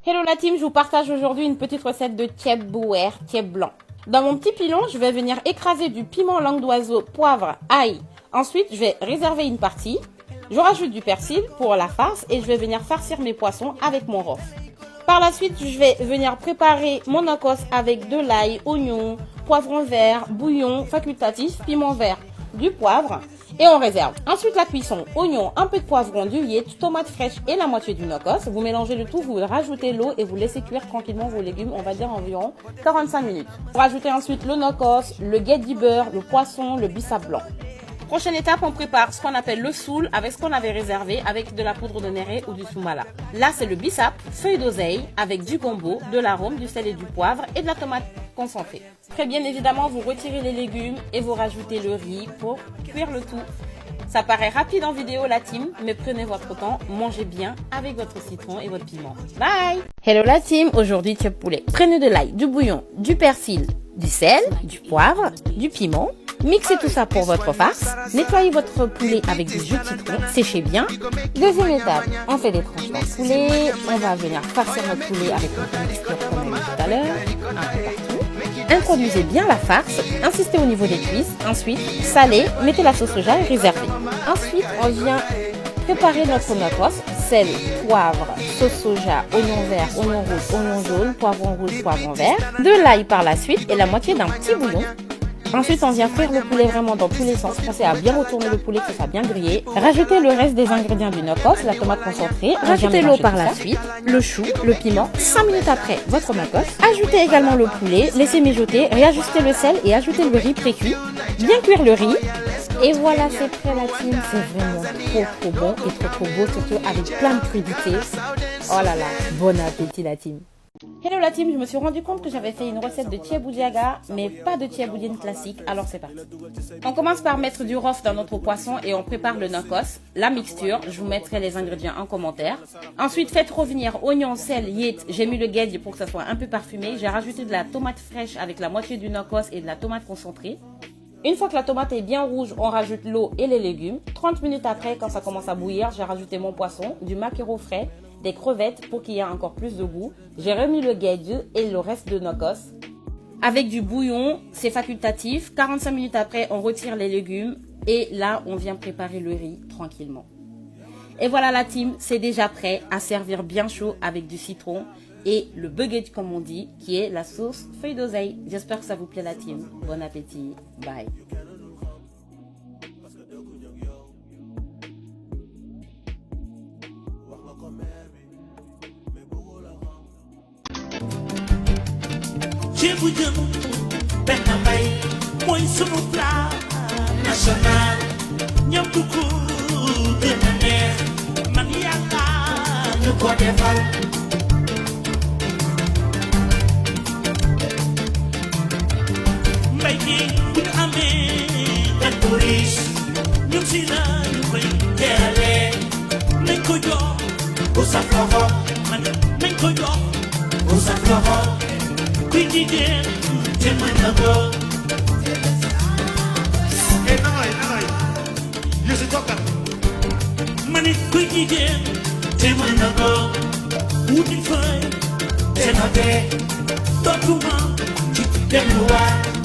Hello la team, je vous partage aujourd'hui une petite recette de tieb bouer, tieb blanc. Dans mon petit pilon, je vais venir écraser du piment langue d'oiseau, poivre, ail. Ensuite, je vais réserver une partie. Je rajoute du persil pour la farce et je vais venir farcir mes poissons avec mon rof. Par la suite, je vais venir préparer mon nokos avec de l'ail, oignon, poivron vert, bouillon facultatif, piment vert, du poivre et on réserve. Ensuite, la cuisson, oignon, un peu de poivron, du huître, tomate fraîche et la moitié du nokos. Vous mélangez le tout, vous rajoutez l'eau et vous laissez cuire tranquillement vos légumes, on va dire environ 45 minutes. Vous rajoutez ensuite le nokos, le gedi beurre, le poisson, le bissap blanc. Prochaine étape, on prépare ce qu'on appelle le soul avec ce qu'on avait réservé avec de la poudre de néré ou du soumala. Là, c'est le bissap, feuille d'oseille avec du gombo, de l'arôme, du sel et du poivre et de la tomate concentrée. Très bien évidemment, vous retirez les légumes et vous rajoutez le riz pour cuire le tout. Ça paraît rapide en vidéo la team, mais prenez votre temps, mangez bien avec votre citron et votre piment. Bye! Hello la team, aujourd'hui tieb poulet. Prenez de l'ail, du bouillon, du persil, du sel, du poivre, du piment. Mixez tout ça pour votre farce. Nettoyez votre poulet avec du jus de citron. Séchez bien. Deuxième étape, on fait des tranches de poulet. On va venir farcir notre poulet avec notre mixture qu'on a mis tout à l'heure. Un peu partout. Introduisez bien la farce. Insistez au niveau des cuisses. Ensuite, salez. Mettez la sauce soja et réservez. Ensuite, on vient préparer notre nokos. Sel, poivre, sauce soja, oignon vert, oignon rouge, oignon jaune, poivron rouge, poivron vert. De l'ail par la suite et la moitié d'un petit bouillon. Ensuite, on vient frire le poulet vraiment dans tous les sens. Pensez à bien retourner le poulet, que ça soit bien grillé. Rajoutez le reste des ingrédients du nokos, la tomate concentrée. Rajoutez l'eau par la suite, le chou, le piment. 5 minutes après, votre nokos. Ajoutez également le poulet, laissez mijoter, réajustez le sel et ajoutez le riz pré-cuit. Bien cuire le riz. Et voilà, c'est prêt la team. C'est vraiment trop bon et trop beau, surtout avec plein de crudités. Oh là là, bon appétit la team. Hello la team, je me suis rendu compte que j'avais fait une recette de tieb boudiaga, mais pas de tieb boudine classique, alors c'est parti. On commence par mettre du rof dans notre poisson et on prépare le nokos, la mixture, je vous mettrai les ingrédients en commentaire. Ensuite, faites revenir oignon, sel, huître, j'ai mis le gedi pour que ça soit un peu parfumé. J'ai rajouté de la tomate fraîche avec la moitié du nokos et de la tomate concentrée. Une fois que la tomate est bien rouge, on rajoute l'eau et les légumes. 30 minutes après, quand ça commence à bouillir, j'ai rajouté mon poisson, du maquereau frais, des crevettes pour qu'il y ait encore plus de goût. J'ai remis le gedi et le reste de nokos. Avec du bouillon, c'est facultatif. 45 minutes après, on retire les légumes et là, on vient préparer le riz tranquillement. Et voilà la team, c'est déjà prêt à servir bien chaud avec du citron et le buget comme on dit, qui est la sauce feuille d'oseille. J'espère que ça vous plaît la team. Bon appétit. Bye. Ceebu jën benn mbay mooy sunu plat national ñam du ko gën a neex man yàlla ñu ko defal mbay gi bu ñu amee gan bu riche ñun si la ñu koy teeralee nañ ko jox bu saf loxo man nañ ko jox bu saf loxo kuy jigéen te mën na ko. Nanoy Youssou Tokar ma ne kuy jigéen te mën na ko. wuti fay te noté dootuma ci delluwaat.